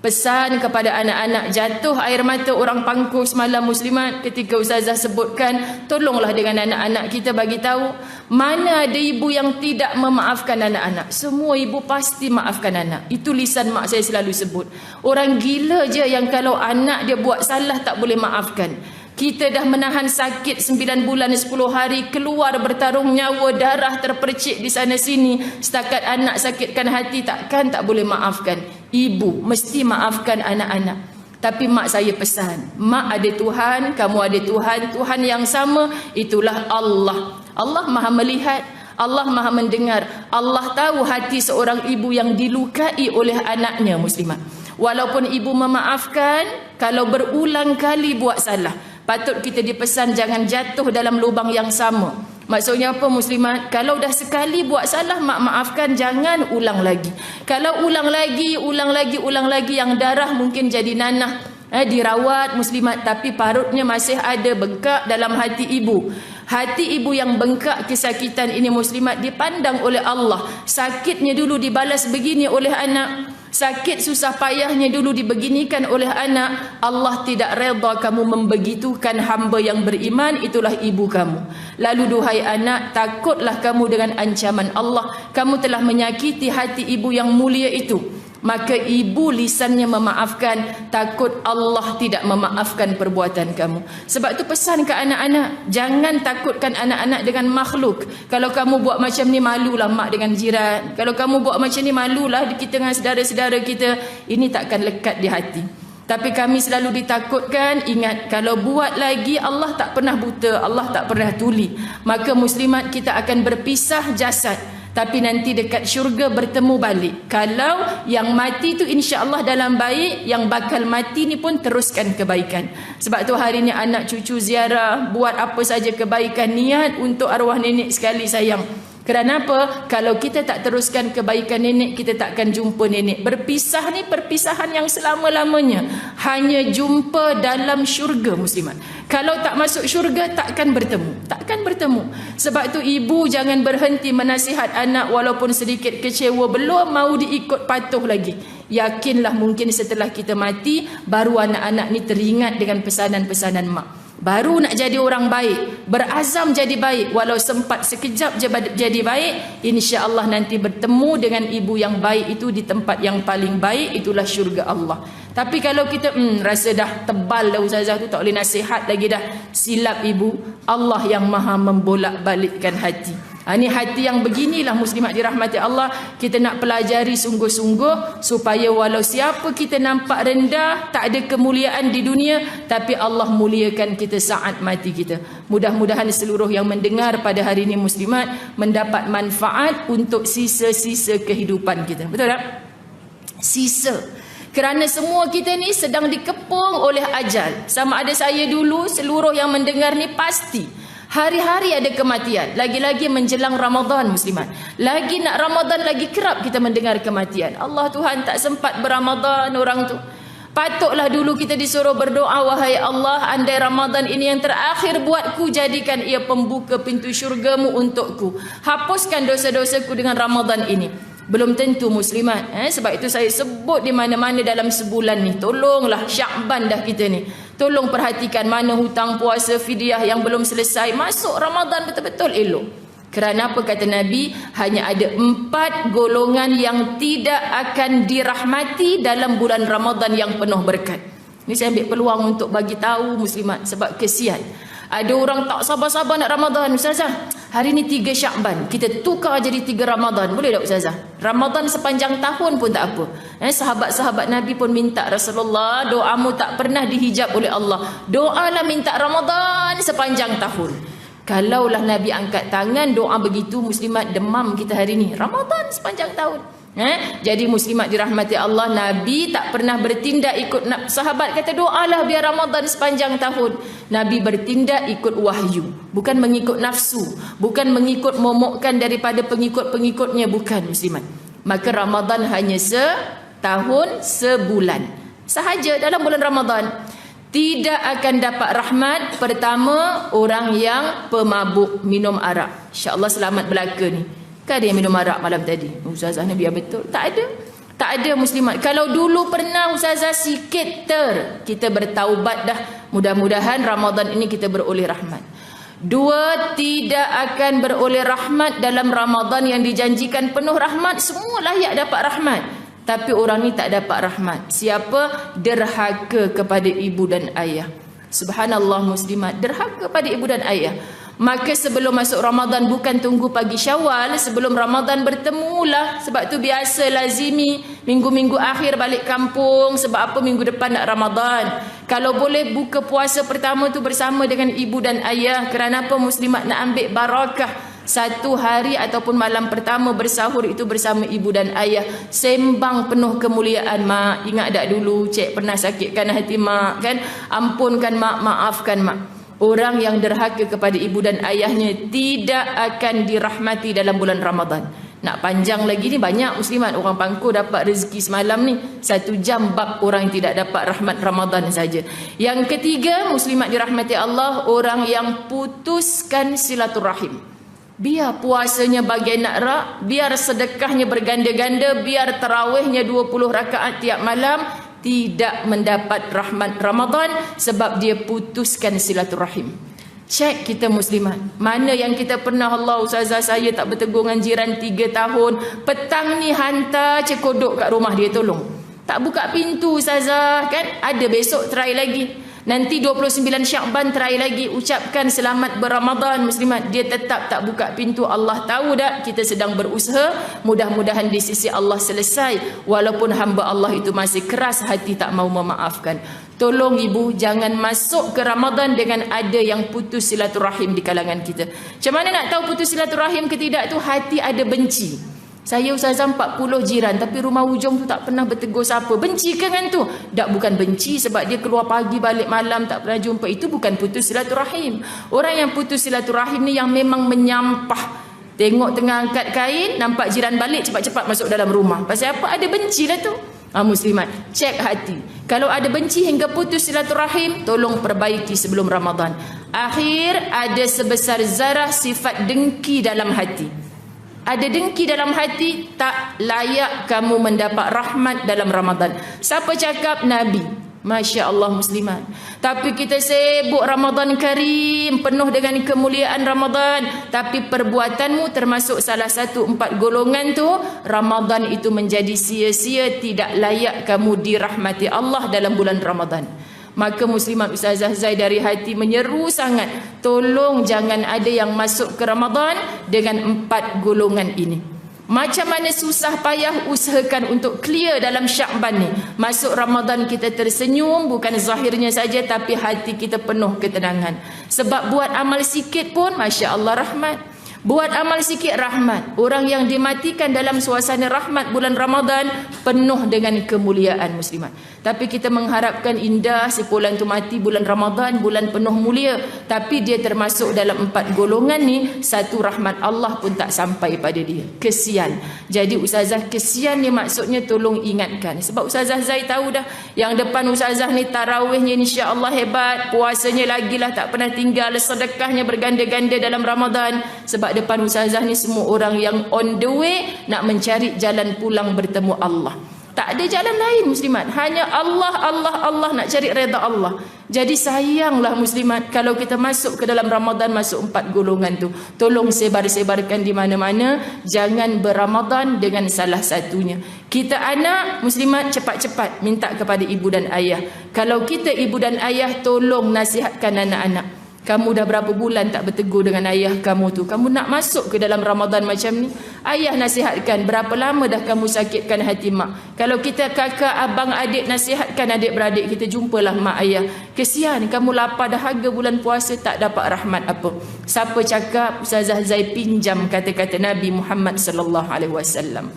Pesan kepada anak-anak, jatuh air mata orang pangku semalam muslimat ketika ustazah sebutkan, tolonglah dengan anak-anak kita bagi tahu mana ada ibu yang tidak memaafkan anak-anak. Semua ibu pasti maafkan anak. Itu lisan mak saya selalu sebut. Orang gila je yang kalau anak dia buat salah tak boleh maafkan. Kita dah menahan sakit 9 bulan 10 hari, keluar bertarung nyawa, darah terpercik di sana sini. Setakat anak sakitkan hati, takkan tak boleh maafkan. Ibu mesti maafkan anak-anak. Tapi mak saya pesan, mak ada Tuhan, kamu ada Tuhan, Tuhan yang sama, itulah Allah. Allah Maha melihat, Allah Maha mendengar. Allah tahu hati seorang ibu yang dilukai oleh anaknya muslimat. Walaupun ibu memaafkan, kalau berulang kali buat salah, patut kita dipesan jangan jatuh dalam lubang yang sama. Maksudnya apa muslimat? Kalau dah sekali buat salah, mak maafkan, jangan ulang lagi. Kalau ulang lagi yang darah mungkin jadi nanah, dirawat muslimat, tapi parutnya masih ada bengkak dalam hati ibu. Hati ibu yang bengkak kesakitan ini muslimat dipandang oleh Allah. Sakitnya dulu dibalas begini oleh anak. Sakit susah payahnya dulu dibeginikan oleh anak. Allah tidak redha kamu membegitukan hamba yang beriman, itulah ibu kamu. Lalu duhai anak, takutlah kamu dengan ancaman Allah. Kamu telah menyakiti hati ibu yang mulia itu. Maka ibu lisannya memaafkan, takut Allah tidak memaafkan perbuatan kamu. Sebab itu pesan ke anak-anak, jangan takutkan anak-anak dengan makhluk. Kalau kamu buat macam ni, malulah mak dengan jiran. Kalau kamu buat macam ni, malulah kita dengan saudara-saudara kita. Ini takkan lekat di hati. Tapi kami selalu ditakutkan, ingat kalau buat lagi Allah tak pernah buta, Allah tak pernah tuli. Maka muslimat kita akan berpisah jasad, tapi nanti dekat syurga bertemu balik. Kalau yang mati tu insya-Allah dalam baik, yang bakal mati ni pun teruskan kebaikan. Sebab tu hari ni anak cucu ziarah, buat apa saja kebaikan, niat untuk arwah nenek sekali sayang. Kerana apa? Kalau kita tak teruskan kebaikan nenek, kita takkan jumpa nenek. Berpisah ni perpisahan yang selama-lamanya. Hanya jumpa dalam syurga muslimat. Kalau tak masuk syurga, takkan bertemu. Takkan bertemu. Sebab tu ibu jangan berhenti menasihat anak walaupun sedikit kecewa, belum mau diikut patuh lagi. Yakinlah mungkin setelah kita mati, baru anak-anak ni teringat dengan pesanan-pesanan mak. Baru nak jadi orang baik, berazam jadi baik, walau sempat sekejap jadi baik, insya-Allah nanti bertemu dengan ibu yang baik itu di tempat yang paling baik, itulah syurga Allah. Tapi kalau kita rasa dah tebal dah ustazah tu, tak boleh nasihat lagi dah, silap ibu. Allah yang maha membolak-balikkan hati. Ini hati yang beginilah muslimat dirahmati Allah. Kita nak pelajari sungguh-sungguh supaya walau siapa kita nampak rendah, tak ada kemuliaan di dunia, tapi Allah muliakan kita saat mati kita. Mudah-mudahan seluruh yang mendengar pada hari ini muslimat mendapat manfaat untuk sisa-sisa kehidupan kita. Betul tak? Sisa. Kerana semua kita ni sedang dikepung oleh ajal. Sama ada saya dulu, seluruh yang mendengar ni pasti hari-hari ada kematian. Lagi-lagi menjelang Ramadan muslimat. Lagi nak Ramadan, lagi kerap kita mendengar kematian. Allah Tuhan tak sempat berRamadan orang tu. Patutlah dulu kita disuruh berdoa, wahai Allah, andai Ramadan ini yang terakhir buatku, jadikan ia pembuka pintu syurgamu untukku. Hapuskan dosa-dosaku dengan Ramadan ini. Belum tentu muslimat. Sebab itu saya sebut di mana-mana dalam sebulan ni, tolonglah Syakban dah kita ni. Tolong perhatikan mana hutang puasa fidyah yang belum selesai. Masuk Ramadan betul-betul elok. Kerana apa kata Nabi? Hanya ada 4 golongan yang tidak akan dirahmati dalam bulan Ramadan yang penuh berkat. Ini saya ambil peluang untuk bagi tahu muslimat, sebab kesian. Ada orang tak sabar-sabar nak Ramadan. Ustazah, hari ni 3 Syakban, kita tukar jadi 3 Ramadan. Boleh tak Ustazah? Ramadan sepanjang tahun pun tak apa. Sahabat-sahabat Nabi pun minta, Rasulullah, doamu tak pernah dihijab oleh Allah. Doalah minta Ramadan sepanjang tahun. Kalaulah Nabi angkat tangan doa begitu, muslimat demam kita hari ni. Ramadan sepanjang tahun. Jadi muslimat dirahmati Allah, Nabi tak pernah bertindak ikut sahabat kata doalah biar Ramadan sepanjang tahun. Nabi bertindak ikut wahyu, bukan mengikut nafsu, bukan mengikut momokkan daripada pengikut-pengikutnya, bukan muslimat. Maka Ramadan hanya setahun sebulan sahaja dalam bulan Ramadan. Tidak akan dapat rahmat. Pertama, orang yang pemabuk minum arak. InsyaAllah selamat belaka ni. Kan ada yang minum arak malam tadi? Ustazah ni biar betul. Tak ada. Tak ada muslimat. Kalau dulu pernah ustazah sikit kita bertaubat dah. Mudah-mudahan Ramadan ini kita beroleh rahmat. Dua, tidak akan beroleh rahmat dalam Ramadan yang dijanjikan penuh rahmat. Semua layak dapat rahmat. Tapi orang ni tak dapat rahmat. Siapa? Derhaka kepada ibu dan ayah. Subhanallah muslimat. Derhaka pada ibu dan ayah. Maka sebelum masuk Ramadan, bukan tunggu pagi Syawal, sebelum Ramadan bertemulah. Sebab tu biasa lazimi minggu-minggu akhir balik kampung. Sebab apa? Minggu depan nak Ramadan. Kalau boleh buka puasa pertama tu bersama dengan ibu dan ayah. Kerana apa? Muslimat nak ambil barakah. Satu hari ataupun malam pertama bersahur itu bersama ibu dan ayah. Sembang penuh kemuliaan. Mak, ingat tak dulu cik pernah sakitkan hati mak kan? Ampunkan mak, maafkan mak. Orang yang derhaka kepada ibu dan ayahnya tidak akan dirahmati dalam bulan Ramadan. Nak panjang lagi ni, banyak muslimat orang Pangku dapat rezeki semalam ni. 1 jam bab orang yang tidak dapat rahmat Ramadan saja. Yang ketiga, muslimat dirahmati Allah, orang yang putuskan silaturahim. Biar puasanya bagian nak rak, biar sedekahnya berganda-ganda, biar tarawihnya 20 rakaat tiap malam, tidak mendapat rahmat Ramadan sebab dia putuskan silaturahim. Cek kita muslimat. Mana yang kita pernah, Allah ustazah saya tak bertegur dengan jiran 3 tahun. Petang ni hantar cekodok kat rumah dia, tolong. Tak buka pintu ustazah kan? Ada besok try lagi. Nanti 29 Syakban try lagi, ucapkan selamat berramadan muslimat. Dia tetap tak buka pintu. Allah tahu tak kita sedang berusaha. Mudah-mudahan di sisi Allah selesai. Walaupun hamba Allah itu masih keras hati, tak mau memaafkan. Tolong ibu, jangan masuk ke Ramadan dengan ada yang putus silaturahim di kalangan kita. Macam mana nak tahu putus silaturahim ke tidak tu? Hati ada benci. Saya ustazah 40 jiran, tapi rumah hujung tu tak pernah bertegur siapa. Benci ke dengan tu? Tak, bukan benci sebab dia keluar pagi balik malam tak pernah jumpa. Itu bukan putus silaturahim. Orang yang putus silaturahim ni yang memang menyampah. Tengok tengah angkat kain, nampak jiran balik, cepat-cepat masuk dalam rumah. Pasal apa? Ada benci lah tu. Muslimat, cek hati. Kalau ada benci hingga putus silaturahim, tolong perbaiki sebelum Ramadan. Akhir, ada sebesar zarah sifat dengki dalam hati. Ada dengki dalam hati, tak layak kamu mendapat rahmat dalam Ramadan. Siapa cakap? Nabi. Masya Allah muslimat. Tapi kita sibuk Ramadan Karim, penuh dengan kemuliaan Ramadan. Tapi perbuatanmu termasuk salah satu 4 golongan tu, Ramadan itu menjadi sia-sia, tidak layak kamu dirahmati Allah dalam bulan Ramadan. Maka muslimat Ustazah Zai dari hati menyeru sangat, tolong jangan ada yang masuk ke Ramadan dengan 4 golongan ini. Macam mana susah payah usahakan untuk clear dalam Syakban ni. Masuk Ramadan kita tersenyum, bukan zahirnya saja tapi hati kita penuh ketenangan. Sebab buat amal sikit pun Masya Allah rahmat. Buat amal sikit rahmat. Orang yang dimatikan dalam suasana rahmat bulan Ramadan penuh dengan kemuliaan muslimat. Tapi kita mengharapkan indah sebulan tu mati bulan Ramadan, bulan penuh mulia. Tapi dia termasuk dalam 4 golongan ni, satu rahmat Allah pun tak sampai pada dia. Kesian. Jadi ustazah kesian ni maksudnya tolong ingatkan. Sebab ustazah Zai tahu dah, yang depan ustazah ni tarawihnya insya-Allah hebat, puasanya lagilah tak pernah tinggal, sedekahnya berganda-ganda dalam Ramadan. Sebab depan ustazah ni semua orang yang on the way nak mencari jalan pulang bertemu Allah. Tak ada jalan lain muslimat, hanya Allah, Allah, Allah, nak cari redha Allah. Jadi sayanglah muslimat kalau kita masuk ke dalam Ramadan masuk 4 golongan tu. Tolong sebar-sebarkan di mana-mana, jangan berramadan dengan salah satunya. Kita anak muslimat cepat-cepat minta kepada ibu dan ayah. Kalau kita ibu dan ayah, tolong nasihatkan anak-anak. Kamu dah berapa bulan tak bertegur dengan ayah kamu tu? Kamu nak masuk ke dalam Ramadan macam ni? Ayah nasihatkan, berapa lama dah kamu sakitkan hati mak? Kalau kita kakak, abang, adik nasihatkan adik-beradik kita, jumpalah mak ayah. Kesian kamu lapar dahaga bulan puasa tak dapat rahmat apa. Siapa cakap? Ustazah Zai pinjam kata-kata Nabi Muhammad sallallahu alaihi wasallam.